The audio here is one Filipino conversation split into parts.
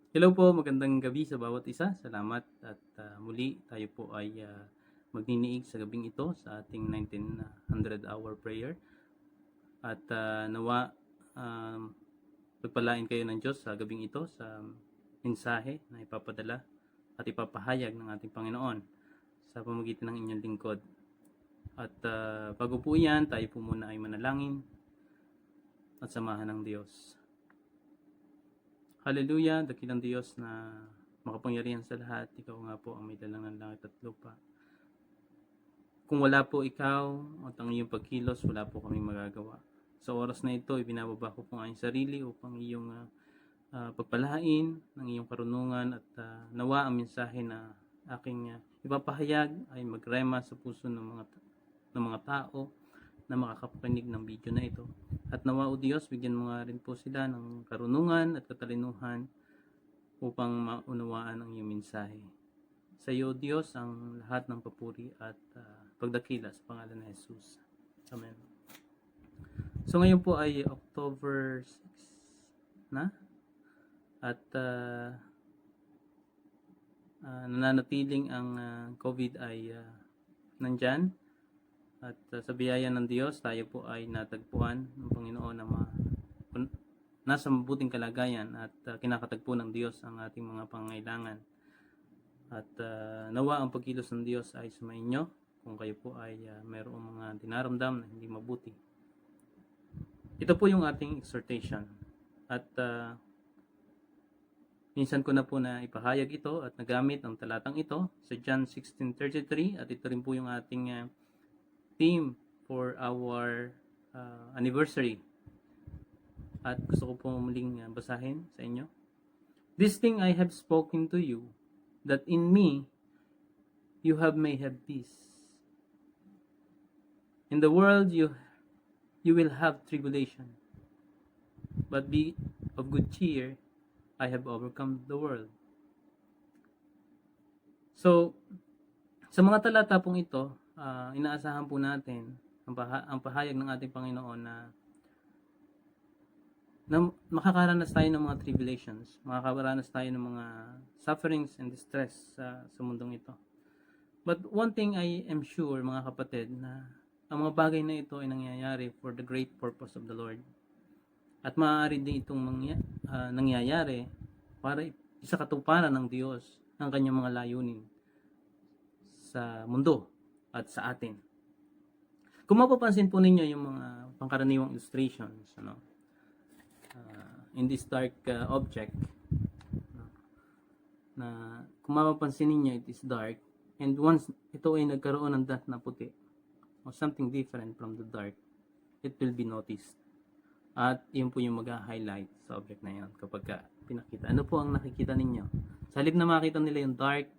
Hello po, magandang gabi sa bawat isa. Salamat at muli tayo po ay magniniig sa gabing ito sa ating 1900 hour prayer. At nawa pagpalain kayo ng Diyos sa gabing ito sa mensahe na ipapadala at ipapahayag ng ating Panginoon sa pamamagitan ng inyong lingkod. At bago po yan, tayo po muna ay manalangin at samahan ng Diyos. Hallelujah, dakilang Diyos na makapangyarihan sa lahat. Ikaw nga po ang may dalang ng langit at lupa. Kung wala po ikaw at ang iyong pagkilos, wala po kaming magagawa. Sa oras na ito, ibinababa ko po ang aking sarili upang iyong pagpalain ng iyong karunungan at nawa ang mensahe na aking ipapahayag ay magrema sa puso ng mga tao na makakapakinig ng video na ito. At nawa o Diyos, bigyan mo nga rin po sila ng karunungan at katalinuhan upang maunawaan ang iyong mensahe. Sa iyo, Diyos, ang lahat ng papuri at pagdakila sa pangalan ni Jesus. Amen. So ngayon po ay October 6 na at nananatiling ang COVID ay nandyan. At sa biyaya ng Diyos, tayo po ay natagpuan ng Panginoon na nasa mabuting kalagayan at kinakatagpo ng Diyos ang ating mga pangangailangan. At nawa ang pagkilos ng Diyos ay sumainyo kung kayo po ay mayroong mga dinaramdam na hindi mabuti. Ito po yung ating exhortation. At minsan ko na po na ipahayag ito at nagamit ang talatang ito sa John 16:33 at ito rin po yung ating theme for our anniversary. At gusto ko po muling basahin sa inyo. This thing I have spoken to you, that in me you may have peace. In the world you will have tribulation, but be of good cheer, I have overcome the world. So, sa mga talata pong ito, inaasahan po natin ang pahayag ng ating Panginoon na makakaranas tayo ng mga tribulations, makakaranas tayo ng mga sufferings and distress sa mundong ito. But one thing I am sure, mga kapatid, na ang mga bagay na ito ay nangyayari for the great purpose of the Lord. At maaari din itong nangyayari para isakatuparan ng Diyos ang kanyang mga layunin sa mundo at sa atin. Kung mapapansin po ninyo yung mga pangkaraniwang illustrations in this dark object, na kung mapapansin ninyo, it is dark, and once ito ay nagkaroon ng dot na puti or something different from the dark, it will be noticed. At yun po yung mag-highlight sa object na yun kapag pinakita. Ano po ang nakikita ninyo? Sa halip na makita nila yung dark,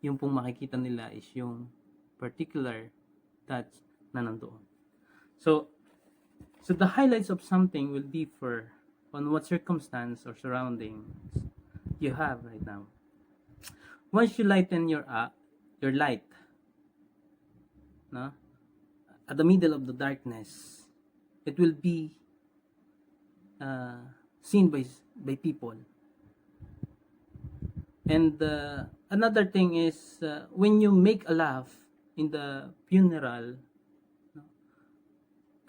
yung pong makikita nila is yung particular dots na nandoon. So the highlights of something will differ on what circumstance or surroundings you have right now. Once you lighten your light, no, at the middle of the darkness, it will be seen by people. And another thing is when you make a laugh in the funeral,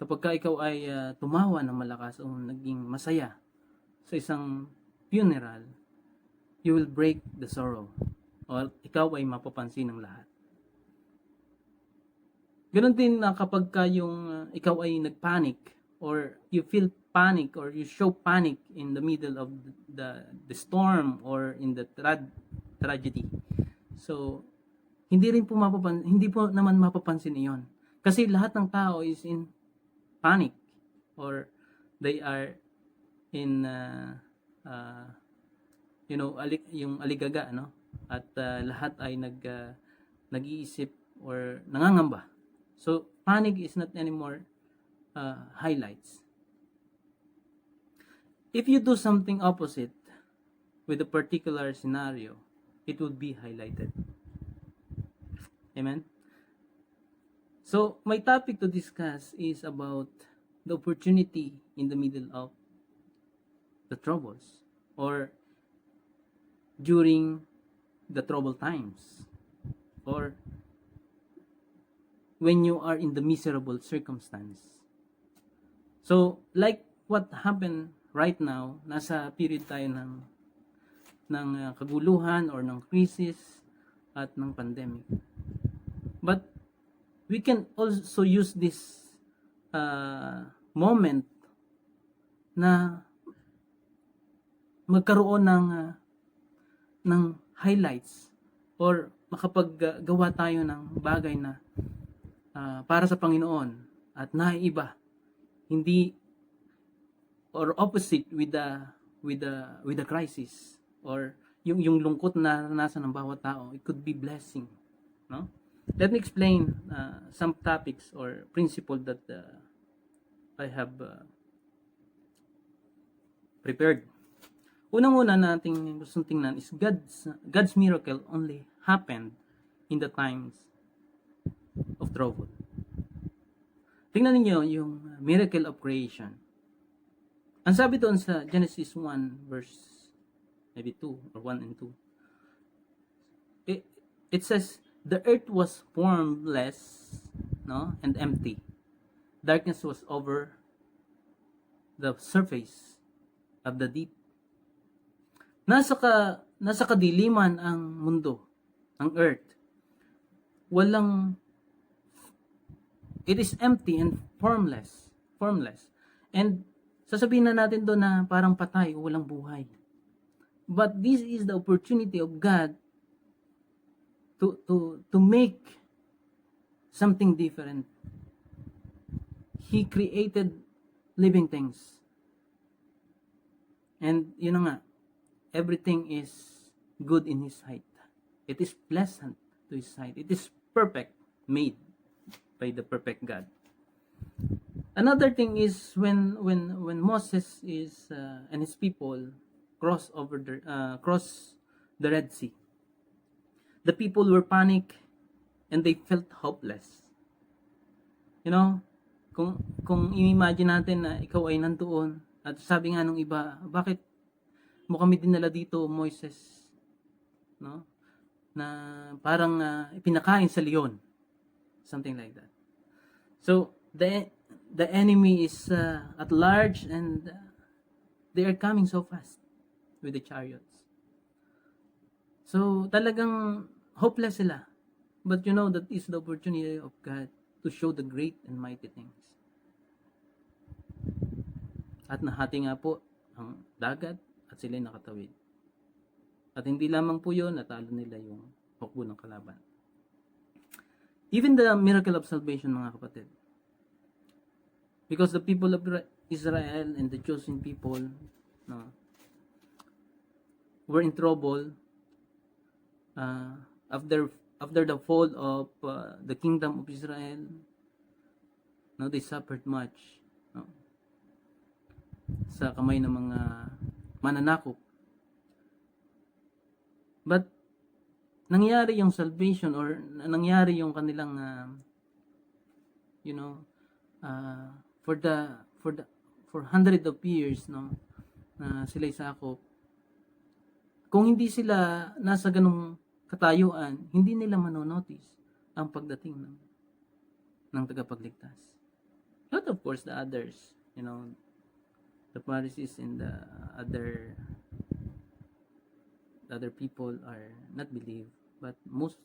kapag ka ikaw ay tumawa ng malakas o naging masaya sa isang funeral, you will break the sorrow o ikaw ay mapapansin ng lahat. Ganon din na kapag ka yung ikaw ay nagpanic or you feel panic or you show panic in the middle of the storm or in the tragedy. So hindi po naman mapapansin iyon. Kasi lahat ng tao is in panic or they are in yung aligaga, no? At lahat ay nag-iisip or nangangamba. So panic is not anymore highlights. If you do something opposite with a particular scenario, it would be highlighted. Amen. So, my topic to discuss is about the opportunity in the middle of the troubles, or during the troubled times, or when you are in the miserable circumstance. So, like what happened right now, nasa period tayo ng kaguluhan or ng crisis at ng pandemic. But we can also use this moment na magkaroon ng highlights or makapaggawa tayo ng bagay na para sa Panginoon at naiiba, hindi or opposite with the crisis or yung lungkot na naranasan ng bawat tao. It could be blessing, no? Let me explain some topics or principle that I have prepared. Unang-una nating gustong tingnan is God's miracle only happened in the times of trouble. Tingnan niyo yung miracle of creation. Ang sabi doon sa Genesis 1 verse maybe 2 or 1 and 2. It says the earth was formless, no, and empty. Darkness was over the surface of the deep. Nasa kadiliman ang mundo, ang earth. It is empty and formless. And sasabihin na natin doon na parang patay o walang buhay. But this is the opportunity of God to make something different. He created living things. And yun na nga, everything is good in His sight. It is pleasant to His sight. It is perfect, made by the perfect God. Another thing is when Moses and his people cross the Red Sea. The people were panicked and they felt hopeless. You know, kung i-imagine natin na ikaw ay nandoon at sabi nga nung iba, bakit mo kami dinala dito, Moises, no? Na parang ipinakain sa leon. Something like that. So the enemy is at large and they are coming so fast with the chariots. So talagang hopeless sila. But you know that is the opportunity of God to show the great and mighty things. At nahati nga po ang dagat at sila'y nakatawid. At hindi lamang po yun, natalo nila yung hukbo ng kalaban. Even the miracle of salvation, mga kapatid. Because the people of Israel and the chosen people, no, were in trouble after the fall of the kingdom of Israel. No, they suffered much, no, sa kamay ng mga mananakop. But nangyari yung salvation or nangyari yung kanilang for hundred of years, no, na sila'y sakop. Kung hindi sila nasa ganung katayuan, hindi nila manonotice ang pagdating ng tagapagligtas. Not of course the others, you know, the Pharisees and the other people are not believed, but most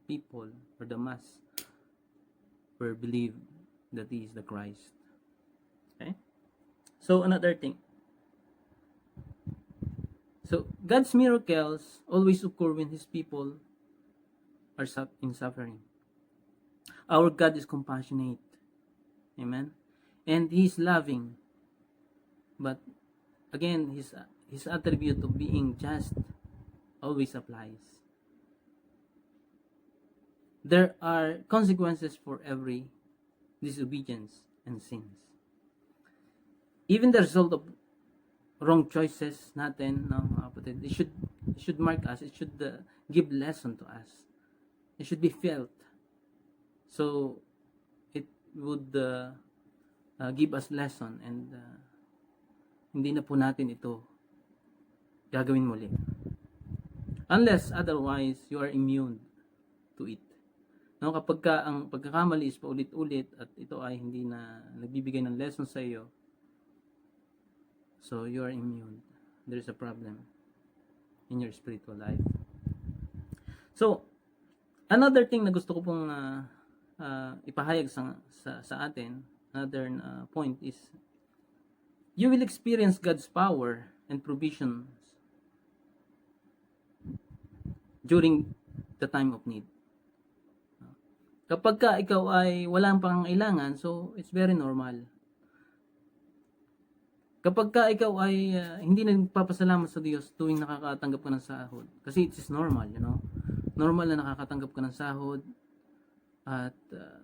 people or the mass were believed that He is the Christ. Okay? So another thing. So God's miracles always occur when His people are in suffering. Our God is compassionate. Amen? And He is loving. But again, His attribute of being just always applies. There are consequences for every disobedience and sins. Even the result of wrong choices natin, no, mga kapatid, it should mark us. It should give lesson to us. It should be felt. So it would give us lesson, and hindi na po natin ito gagawin muli. Unless otherwise, you are immune to it. No, kapag ang pagkakamali is paulit-ulit at ito ay hindi na nagbibigay ng lesson sa iyo, so you are immune. There is a problem in your spiritual life. So, another thing na gusto ko pong ipahayag sa atin, another point is, you will experience God's power and provisions during the time of need. Kapag ka ikaw ay walang pangangailangan, so it's very normal. Kapag ka ikaw ay hindi nagpapasalamat sa Diyos tuwing nakakatanggap ka ng sahod, kasi it is normal, normal na nakakatanggap ka ng sahod, at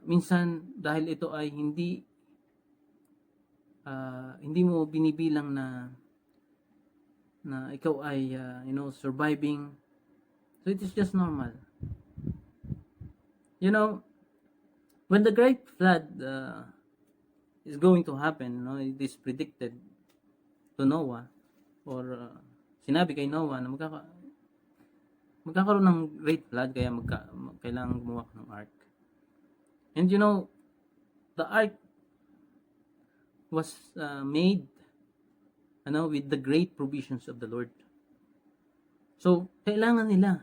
minsan dahil ito ay hindi mo binibilang na ikaw ay surviving, so it is just normal. When the great flood is going to happen, it is predicted to Noah, or sinabi kay Noah na magkakaroon ng great flood, kaya kailangan gumawa ng ark. And the ark was made with the great provisions of the Lord. So kailangan nilang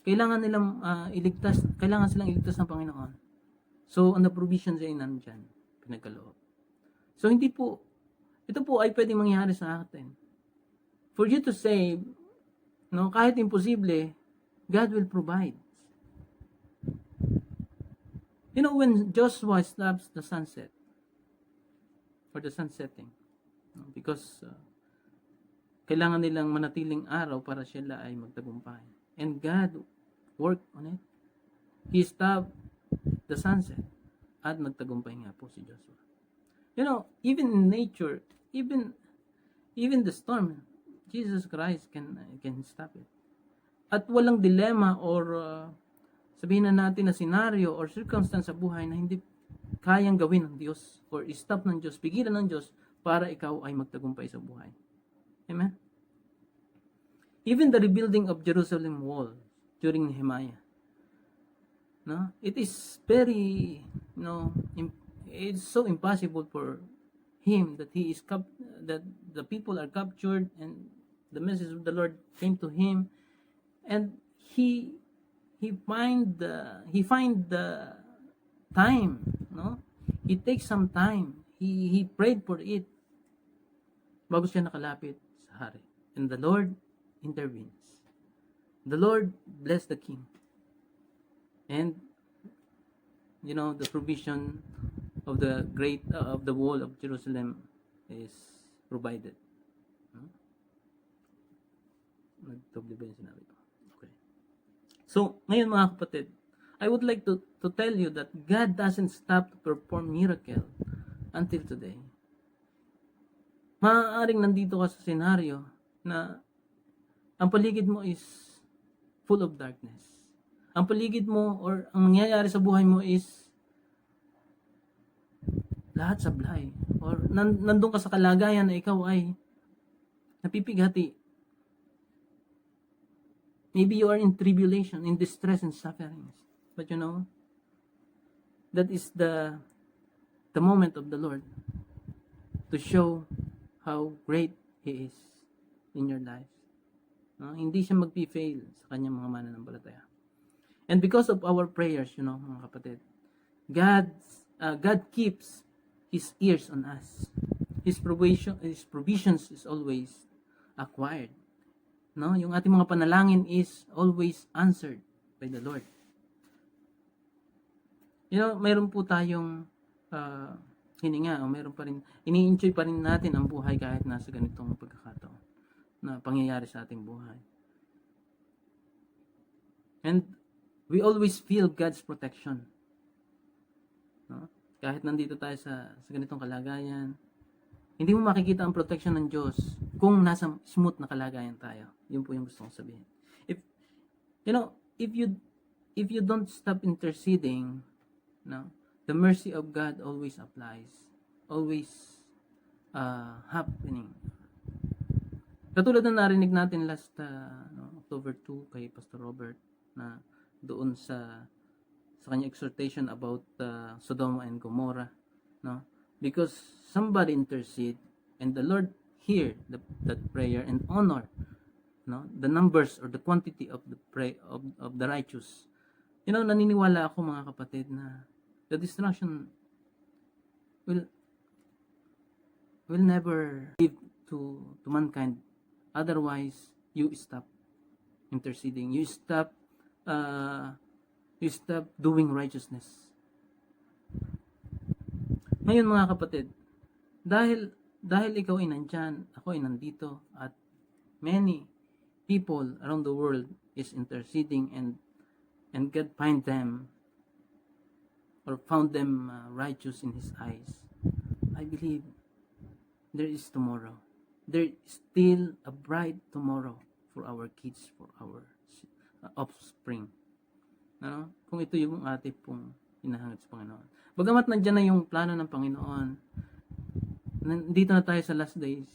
kailangan silang iligtas ng Panginoon. So on the provisions ay nandyan, pinagkaloob. So ito po ay pwedeng mangyari sa atin. For you to save, kahit imposible, God will provide. When Joshua stops the sunset, or the sun setting, because kailangan nilang manatiling araw para sila ay magtagumpay. And God worked on it. He stopped the sunset at nagtagumpay nga po si Joshua. Even in nature, even the storm, Jesus Christ can stop it. At walang dilema or sabihin na natin na senaryo or circumstance sa buhay na hindi kayang gawin ng Diyos or stop ng Diyos, pigilan ng Diyos para ikaw ay magtagumpay sa buhay. Amen? Even the rebuilding of Jerusalem wall during Nehemiah, it is very, it's so impossible for him that that the people are captured, and the message of the Lord came to him, and he find the time, he takes some time, he prayed for it bago siya nakalapit sa hari, and the Lord intervenes. The Lord bless the king, and the provision of the wall of Jerusalem is provided. Nagdoble ba yung sinabi ko? Okay. So, ngayon mga kapatid, I would like to tell you that God doesn't stop to perform miracle until today. Maaaring nandito ka sa senaryo na ang paligid mo is full of darkness. Ang paligid mo or ang nangyayari sa buhay mo is lahat sablay, or nandun ka sa kalagayan na ikaw ay napipighati. Maybe you are in tribulation, in distress and sufferings. But that is the moment of the Lord to show how great He is in your life. Hindi siya magpi-fail sa kanyang mga mananampalataya. And because of our prayers, mga kapatid, God keeps His ears on us. His provisions is always acquired. Yung ating mga panalangin is always answered by the Lord. Mayroon po tayong hininga, o mayroon pa rin, ini-enjoy pa rin natin ang buhay kahit nasa ganitong pagkakataon na pangyayari sa ating buhay. And we always feel God's protection. Kahit nandito tayo sa ganitong kalagayan, hindi mo makikita ang protection ng Diyos kung nasa smooth na kalagayan tayo. Yun po yung gusto kong sabihin. If you don't stop interceding, the mercy of God always applies, always happening. Katulad na narinig natin last October 2 kay Pastor Robert na doon sa kanya exhortation about Sodom and Gomorrah, no? Because somebody intercede and the Lord hear that prayer and honor, no, the numbers or the quantity of the of the righteous. Naniniwala ako mga kapatid na the destruction will never give to mankind. Otherwise, you stop interceding, you stop doing righteousness. Ngayon mga kapatid, dahil ikaw ay nandyan, ako ay nandito, at many people around the world is interceding and God find them or found them righteous in His eyes, I believe there is tomorrow. There is still a bright tomorrow for our kids, for our offspring. Kung ito yung ating pong hinahangad sa Panginoon. Bagamat nandiyan na yung plano ng Panginoon, nandito na tayo sa last days.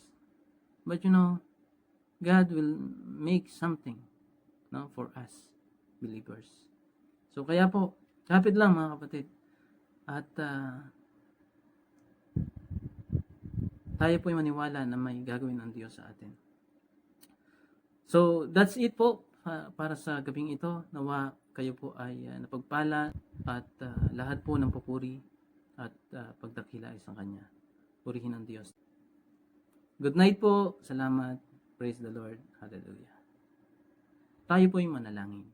But God will make something, for us believers. So kaya po, kapit lang mga kapatid. At tayo po ay maniwala na may gagawin ang Diyos sa atin. So that's it po para sa gabing ito. Nawa kayo po ay napagpala at lahat po ng papuri at pagdakila ay sa Kanya. Purihin ang Diyos. Good night po. Salamat. Praise the Lord. Hallelujah. Tayo po ay manalangin.